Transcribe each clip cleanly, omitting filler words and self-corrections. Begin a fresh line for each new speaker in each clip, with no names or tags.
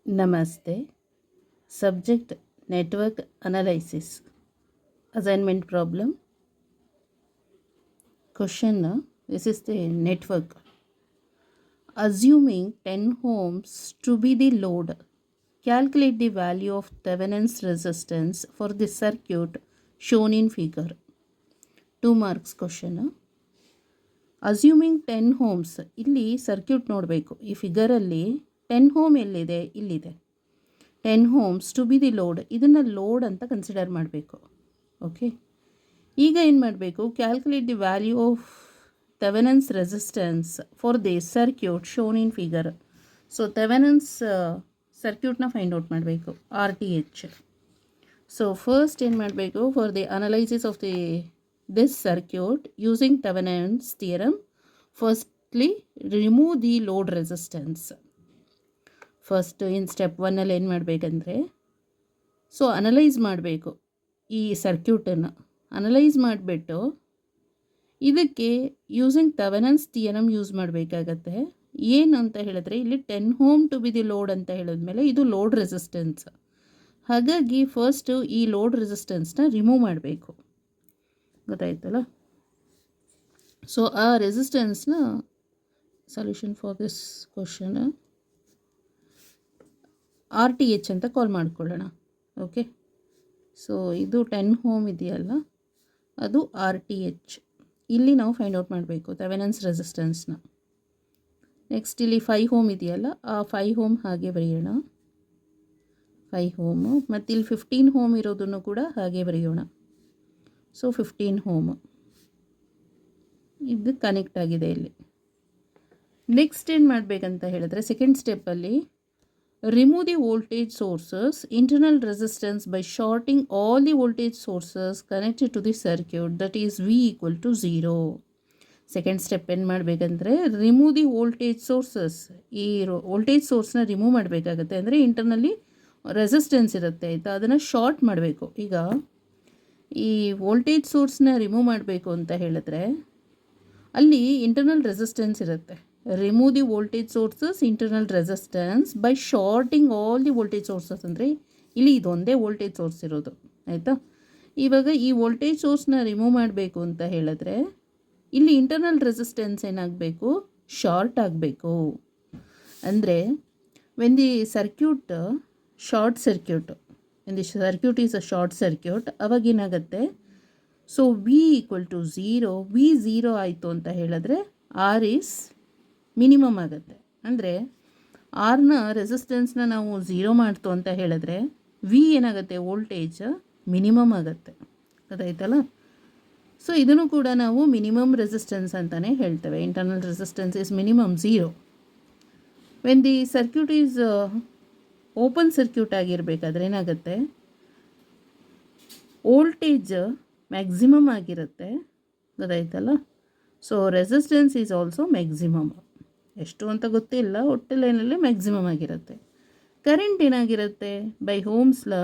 Namaste. Subject Network Analysis. Assignment problem. Question. This is the network. Assuming 10 ohms to be the load, calculate the value of Thevenin's resistance for the circuit shown in figure. 2 marks question. Assuming 10 ohms, ಇಲ್ಲಿ circuit ನೋಡಬೇಕು. ಈ ಫಿಗರಲ್ಲಿ 10 ohm ಎಲ್ಲಿದೆ? ಇಲ್ಲಿದೆ. 10 ohms to be the load, ಇದನ್ನು load ಅಂತ consider ಮಾಡಬೇಕು. Okay, ಈಗ ಏನು ಮಾಡಬೇಕು? Calculate the value of Thevenin's resistance for the circuit shown in figure. So Thevenin's ಸರ್ಕ್ಯೂಟ್ನ ಫೈಂಡ್ ಔಟ್ ಮಾಡಬೇಕು, RTH. ಸೊ ಫಸ್ಟ್ ಏನು ಮಾಡಬೇಕು? For the analysis of the this circuit using Thevenin's theorem, firstly remove the load resistance. First in step 1 ಏನು ಮಾಡಬೇಕಂದ್ರೆ, so analyse ಮಾಡಬೇಕು. ಈ ಸರ್ಕ್ಯೂಟನ್ನು analyse ಮಾಡಿಬಿಟ್ಟು ಇದಕ್ಕೆ ಯೂಸಿಂಗ್ ಥೆವೆನಿನ್ಸ್ ಥಿಯರಮ್ ಯೂಸ್ ಮಾಡಬೇಕಾಗತ್ತೆ. ಏನು ಅಂತ ಹೇಳಿದ್ರೆ, ಇಲ್ಲಿ 10 ohm to be the load ಅಂತ ಹೇಳಿದ್ಮೇಲೆ ಇದು ಲೋಡ್ ರೆಸಿಸ್ಟೆನ್ಸ್. ಹಾಗಾಗಿ ಫಸ್ಟು ಈ ಲೋಡ್ ರೆಸಿಸ್ಟೆನ್ಸ್ನ ರಿಮೂವ್ ಮಾಡಬೇಕು. ಗೊತ್ತಾಯ್ತಲ್ಲ? ಸೊ ಆ ರೆಸಿಸ್ಟೆನ್ಸ್ನ solution for this question RTH ಅಂತ ಕಾಲ್ ಮಾಡ್ಕೊಳ್ಳೋಣ. ಓಕೆ, ಸೊ ಇದು 10 ಹೋಮ್ ಇದೆಯಲ್ಲ, ಅದು RTH. ಇಲ್ಲಿ ನಾವು ಫೈಂಡ್ ಔಟ್ ಮಾಡಬೇಕು ಥೆವೆನಿನ್ಸ್ ರೆಸಿಸ್ಟೆನ್ಸ್ನ. ನೆಕ್ಸ್ಟ್ ಇಲ್ಲಿ 5 ಹೋಮ್ ಇದೆಯಲ್ಲ, ಆ 5 ಹೋಮ್ ಹಾಗೆ ಬರೆಯೋಣ, 5 ಹೋಮು. ಮತ್ತು ಇಲ್ಲಿ 15 ಹೋಮ್ ಇರೋದನ್ನು ಕೂಡ ಹಾಗೆ ಬರೆಯೋಣ. ಸೊ 15 ಹೋಮ್ ಇದು ಕನೆಕ್ಟ್ ಆಗಿದೆ ಇಲ್ಲಿ. ನೆಕ್ಸ್ಟ್ ಏನು ಮಾಡಬೇಕಂತ ಹೇಳಿದ್ರೆ, ಸೆಕೆಂಡ್ ಸ್ಟೆಪ್ಪಲ್ಲಿ remove the voltage sources internal resistance by shorting all the voltage sources connected to the circuit, that is V = 0. Second step ಏನು ಮಾಡಬೇಕಂದ್ರೆ, ರಿಮೂವ್ ದಿ ವೋಲ್ಟೇಜ್ ಸೋರ್ಸಸ್. ಈ ವೋಲ್ಟೇಜ್ ಸೋರ್ಸ್ನ ರಿಮೂವ್ ಮಾಡಬೇಕಾಗತ್ತೆ. ಅಂದರೆ ಇಂಟರ್ನಲ್ಲಿ ರೆಸಿಸ್ಟೆನ್ಸ್ ಇರುತ್ತೆ, ಆಯಿತಾ? ಅದನ್ನು ಶಾರ್ಟ್ ಮಾಡಬೇಕು. ಈಗ ಈ ವೋಲ್ಟೇಜ್ ಸೋರ್ಸ್ನ ರಿಮೂವ್ ಮಾಡಬೇಕು ಅಂತ ಹೇಳಿದ್ರೆ ಅಲ್ಲಿ ಇಂಟರ್ನಲ್ ರೆಸಿಸ್ಟೆನ್ಸ್ ಇರುತ್ತೆ. Remove the voltage sources internal resistance by shorting all the voltage sources. ಅಂದರೆ ಇಲ್ಲಿ ಇದೊಂದೇ ವೋಲ್ಟೇಜ್ ಸೋರ್ಸ್ ಇರೋದು, ಆಯಿತಾ? ಇವಾಗ ಈ ವೋಲ್ಟೇಜ್ ಸೋರ್ಸ್ನ ರಿಮೂವ್ ಮಾಡಬೇಕು ಅಂತ ಹೇಳಿದ್ರೆ ಇಲ್ಲಿ ಇಂಟರ್ನಲ್ ರೆಸಿಸ್ಟೆನ್ಸ್ ಏನಾಗಬೇಕು? ಶಾರ್ಟ್ ಆಗಬೇಕು. ಅಂದರೆ when the circuit short circuit, when the circuit is a short circuit, ಅವಾಗೇನಾಗುತ್ತೆ? So V = 0. V 0 ಆಯಿತು ಅಂತ ಹೇಳಿದ್ರೆ R ಈಸ್ ಮಿನಿಮಮ್ ಆಗುತ್ತೆ. ಅಂದರೆ ಆರ್ನ ರೆಸಿಸ್ಟೆನ್ಸ್ನ ನಾವು 0 ಮಾಡ್ತು ಅಂತ ಹೇಳಿದ್ರೆ V ಏನಾಗುತ್ತೆ? ವೋಲ್ಟೇಜ್ ಮಿನಿಮಮ್ ಆಗುತ್ತೆ. ಗೊತ್ತಾಯ್ತಲ್ಲ? ಸೊ ಇದನ್ನು ಕೂಡ ನಾವು ಮಿನಿಮಮ್ ರೆಸಿಸ್ಟೆನ್ಸ್ ಅಂತಲೇ ಹೇಳ್ತೇವೆ. Internal resistance is minimum 0. When the circuit is open circuit ಆಗಿರಬೇಕಾದ್ರೆ ಏನಾಗುತ್ತೆ? ವೋಲ್ಟೇಜ್ ಮ್ಯಾಕ್ಸಿಮಮ್ ಆಗಿರುತ್ತೆ. ಗೊತ್ತಾಯ್ತಲ್ಲ? So resistance is also maximum. ಎಷ್ಟು ಅಂತ ಗೊತ್ತಿಲ್ಲ, ಒಟ್ಟು ಲೈನಲ್ಲಿ ಮ್ಯಾಕ್ಸಿಮಮ್ ಆಗಿರುತ್ತೆ. ಕರೆಂಟ್ ಏನಾಗಿರುತ್ತೆ? ಬೈ ಹೋಮ್ಸ್ ಲಾ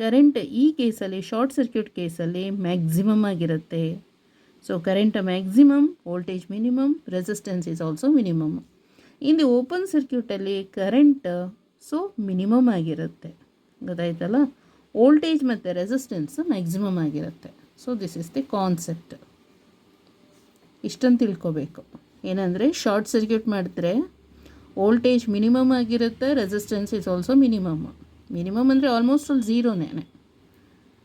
ಕರೆಂಟ್ ಈ ಕೇಸಲ್ಲಿ, ಶಾರ್ಟ್ ಸರ್ಕ್ಯೂಟ್ ಕೇಸಲ್ಲಿ ಮ್ಯಾಕ್ಸಿಮಮ್ ಆಗಿರುತ್ತೆ. So current maximum, voltage minimum, resistance is also minimum. In the open ಸರ್ಕ್ಯೂಟಲ್ಲಿ ಕರೆಂಟ್ ಸೊ ಮಿನಿಮಮ್ ಆಗಿರುತ್ತೆ. ಗೊತ್ತಾಯ್ತಲ್ಲ? ವೋಲ್ಟೇಜ್ ಮತ್ತು ರೆಸಿಸ್ಟೆನ್ಸ್ ಮ್ಯಾಕ್ಸಿಮಮ್ ಆಗಿರುತ್ತೆ. So this is the concept. ಇಷ್ಟನ್ನು ತಿಳ್ಕೊಬೇಕು. ಏನಂದರೆ ಶಾರ್ಟ್ ಸರ್ಕ್ಯೂಟ್ ಮಾಡಿದ್ರೆ ವೋಲ್ಟೇಜ್ ಮಿನಿಮಮ್ ಆಗಿರುತ್ತೆ, resistance is also minimum. Minimum ಅಂದರೆ ಆಲ್ಮೋಸ್ಟ್ ಅಲ್ಲಿ 0ನೇ.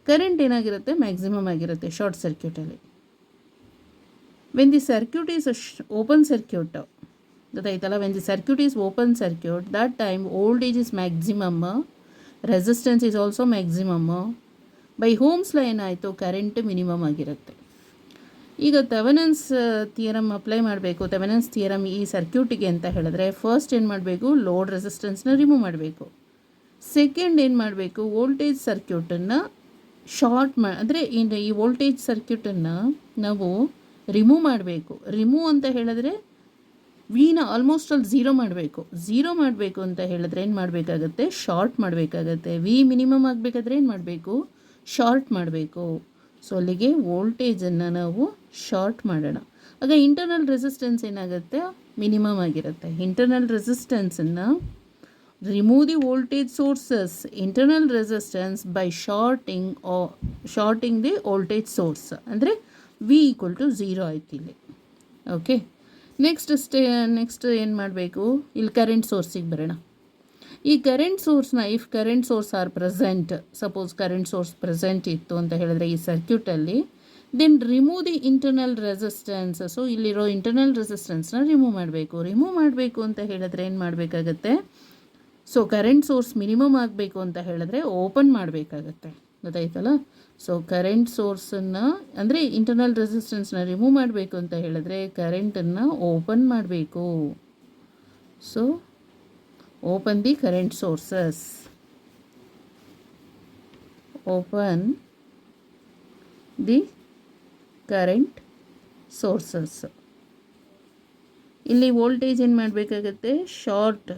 ಕರೆಂಟ್ ಏನಾಗಿರುತ್ತೆ? ಮ್ಯಾಕ್ಸಿಮಮ್ ಆಗಿರುತ್ತೆ ಶಾರ್ಟ್ ಸರ್ಕ್ಯೂಟಲ್ಲಿ. When the circuit is open circuit, ಗೊತ್ತಾಯ್ತಲ್ಲ? When the circuit is open circuit, that time voltage is maximum, resistance is also maximum. By Ohm's law ಏನಾಯಿತು? Current minimum ಆಗಿರುತ್ತೆ. ಈಗ ಥೆವೆನಿನ್ಸ್ ಥಿಯರಮ್ ಅಪ್ಲೈ ಮಾಡಬೇಕು. Thevenin's theorem ಈ ಸರ್ಕ್ಯೂಟಿಗೆ ಅಂತ ಹೇಳಿದ್ರೆ first ಏನು ಮಾಡಬೇಕು? ಲೋಡ್ ರೆಸಿಸ್ಟೆನ್ಸ್ನ ರಿಮೂವ್ ಮಾಡಬೇಕು. ಸೆಕೆಂಡ್ ಏನು ಮಾಡಬೇಕು? ವೋಲ್ಟೇಜ್ ಸರ್ಕ್ಯೂಟನ್ನು ಶಾರ್ಟ್ ಅಂದರೆ ಈ ವೋಲ್ಟೇಜ್ ಸರ್ಕ್ಯೂಟನ್ನು ನಾವು ರಿಮೂವ್ ಮಾಡಬೇಕು. ರಿಮೂವ್ ಅಂತ ಹೇಳಿದ್ರೆ ವಿನ ಆಲ್ಮೋಸ್ಟ್ ಅಲ್ಲಿ 0 ಮಾಡಬೇಕು. 0 ಮಾಡಬೇಕು ಅಂತ ಹೇಳಿದ್ರೆ ಏನು ಮಾಡಬೇಕಾಗತ್ತೆ? ಶಾರ್ಟ್ ಮಾಡಬೇಕಾಗತ್ತೆ. ವಿ ಮಿನಿಮಮ್ ಆಗಬೇಕಾದ್ರೆ ಏನು ಮಾಡಬೇಕು? ಶಾರ್ಟ್ ಮಾಡಬೇಕು. ಸೊ ಅಲ್ಲಿಗೆ ವೋಲ್ಟೇಜನ್ನು ನಾವು ಶಾರ್ಟ್ ಮಾಡೋಣ. ಆಗ ಇಂಟರ್ನಲ್ ರೆಸಿಸ್ಟೆನ್ಸ್ ಏನಾಗುತ್ತೆ? ಮಿನಿಮಮ್ ಆಗಿರುತ್ತೆ. ಇಂಟರ್ನಲ್ ರೆಸಿಸ್ಟೆನ್ಸನ್ನು remove the voltage sources internal resistance by shorting the voltage source ಅಂದರೆ ವಿ ಈಕ್ವಲ್ ಟು 0 ಆಯ್ತು ಇಲ್ಲಿ. ಓಕೆ, ನೆಕ್ಸ್ಟ್ ಏನು ಮಾಡಬೇಕು, ಇಲ್ಲಿ ಕರೆಂಟ್ ಸೋರ್ಸಿಗೆ ಬರೋಣ. ಈ ಕರೆಂಟ್ ಸೋರ್ಸ್ನ if current source are present, suppose current source present ಇತ್ತು ಅಂತ ಹೇಳಿದ್ರೆ ಈ ಸರ್ಕ್ಯೂಟಲ್ಲಿ, then remove the internal resistance. So ಇಲ್ಲಿರೋ ಇಂಟರ್ನಲ್ ರೆಸಿಸ್ಟೆನ್ಸ್ನ ರಿಮೂವ್ ಮಾಡಬೇಕು ಅಂತ ಹೇಳಿದ್ರೆ ಏನು ಮಾಡಬೇಕಾಗತ್ತೆ, ಸೊ ಕರೆಂಟ್ ಸೋರ್ಸ್ ಮಿನಿಮಮ್ ಆಗಬೇಕು ಅಂತ ಹೇಳಿದ್ರೆ ಓಪನ್ ಮಾಡಬೇಕಾಗತ್ತೆ, ಗೊತ್ತಾಯ್ತಲ್ಲ. ಸೊ ಕರೆಂಟ್ ಸೋರ್ಸನ್ನು ಅಂದರೆ ಇಂಟರ್ನಲ್ ರೆಸಿಸ್ಟೆನ್ಸ್ನ ರಿಮೂವ್ ಮಾಡಬೇಕು ಅಂತ ಹೇಳಿದ್ರೆ ಕರೆಂಟನ್ನು ಓಪನ್ ಮಾಡಬೇಕು. So open the current sources, open the current sources. ಇಲ್ಲಿ ವೋಲ್ಟೇಜ್ ಏನು ಮಾಡಬೇಕಾಗತ್ತೆ, ಶಾರ್ಟ್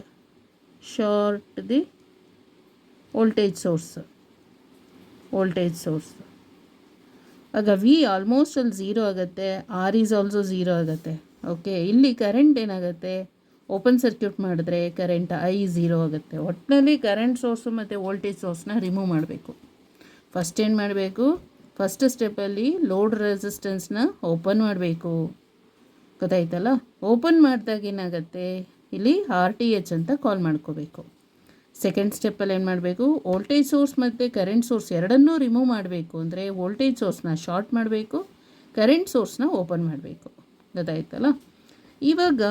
ದಿ ವೋಲ್ಟೇಜ್ ಸೋರ್ಸ್. ಆಗ ವಿ ಆಲ್ಮೋಸ್ಟ್ ಅಲ್ಲಿ 0 ಆಗುತ್ತೆ, ಆರ್ ಈಸ್ ಆಲ್ಸೋ 0 ಆಗುತ್ತೆ. ಓಕೆ, ಇಲ್ಲಿ ಕರೆಂಟ್ ಏನಾಗುತ್ತೆ, ಓಪನ್ ಸರ್ಕ್ಯೂಟ್ ಮಾಡಿದ್ರೆ ಕರೆಂಟ್ ಐ 0 ಆಗುತ್ತೆ. ಒಟ್ಟಿನಲ್ಲಿ ಕರೆಂಟ್ ಸೋರ್ಸು ಮತ್ತು ವೋಲ್ಟೇಜ್ ಸೋರ್ಸ್ನ ರಿಮೂವ್ ಮಾಡಬೇಕು. ಫಸ್ಟ್ ಏನು ಮಾಡಬೇಕು, ಫಸ್ಟ್ ಸ್ಟೆಪ್ಪಲ್ಲಿ ಲೋಡ್ ರೆಸಿಸ್ಟೆನ್ಸ್ನ ಓಪನ್ ಮಾಡಬೇಕು, ಗೊತ್ತಾಯ್ತಲ್ಲ. ಓಪನ್ ಮಾಡಿದಾಗ ಏನಾಗುತ್ತೆ, ಇಲ್ಲಿ RTH ಅಂತ ಕಾಲ್ ಮಾಡ್ಕೋಬೇಕು. ಸೆಕೆಂಡ್ ಸ್ಟೆಪ್ಪಲ್ಲಿ ಏನು ಮಾಡಬೇಕು, ವೋಲ್ಟೇಜ್ ಸೋರ್ಸ್ ಮತ್ತು ಕರೆಂಟ್ ಸೋರ್ಸ್ ಎರಡನ್ನೂ ರಿಮೂವ್ ಮಾಡಬೇಕು ಅಂದರೆ ವೋಲ್ಟೇಜ್ ಸೋರ್ಸ್ನ ಶಾರ್ಟ್ ಮಾಡಬೇಕು, ಕರೆಂಟ್ ಸೋರ್ಸ್ನ ಓಪನ್ ಮಾಡಬೇಕು, ಗೊತ್ತಾಯ್ತಲ್ಲ. ಇವಾಗ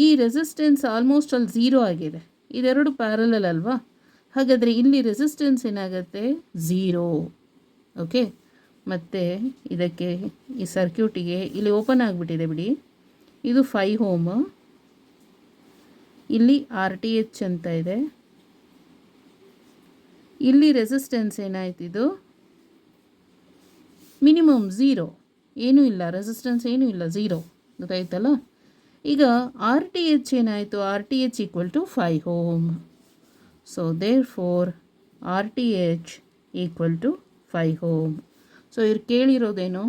ಈ ರೆಸಿಸ್ಟೆನ್ಸ್ ಆಲ್ಮೋಸ್ಟ್ ಅಲ್ಲಿ 0 ಆಗಿದೆ, ಇದೆರಡು ಪ್ಯಾರಲಲ್ ಅಲ್ವಾ, ಹಾಗಾದರೆ ಇಲ್ಲಿ ರೆಸಿಸ್ಟೆನ್ಸ್ ಏನಾಗುತ್ತೆ 0. ಓಕೆ, ಮತ್ತು ಇದಕ್ಕೆ ಈ ಸರ್ಕ್ಯೂಟಿಗೆ ಇಲ್ಲಿ ಓಪನ್ ಆಗಿಬಿಟ್ಟಿದೆ ಬಿಡಿ, ಇದು 5 ಓಮ್, ಇಲ್ಲಿ RTH ಅಂತ ಇದೆ, ಇಲ್ಲಿ ರೆಸಿಸ್ಟೆನ್ಸ್ ಏನಾಯ್ತು, ಇದು ಮಿನಿಮಮ್ 0, ಏನೂ ಇಲ್ಲ, ರೆಸಿಸ್ಟೆನ್ಸ್ ಏನೂ ಇಲ್ಲ, 0, ಗೊತ್ತಾಯ್ತಲ್ಲ. ಈಗ RTH ಏನಾಯಿತು, RTH equal to 5 ohm. So therefore RTH equal to 5 ohm. So ಇವ್ರು ಕೇಳಿರೋದೇನು,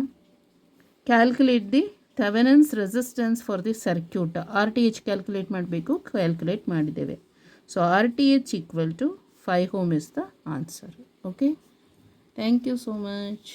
calculate the Thevenin's resistance for the circuit. RTH calculate ಮಾಡಬೇಕು, ಕ್ಯಾಲ್ಕುಲೇಟ್ ಮಾಡಿದ್ದೇವೆ. So RTH equal to 5 ohm is the answer. Okay, thank you so much.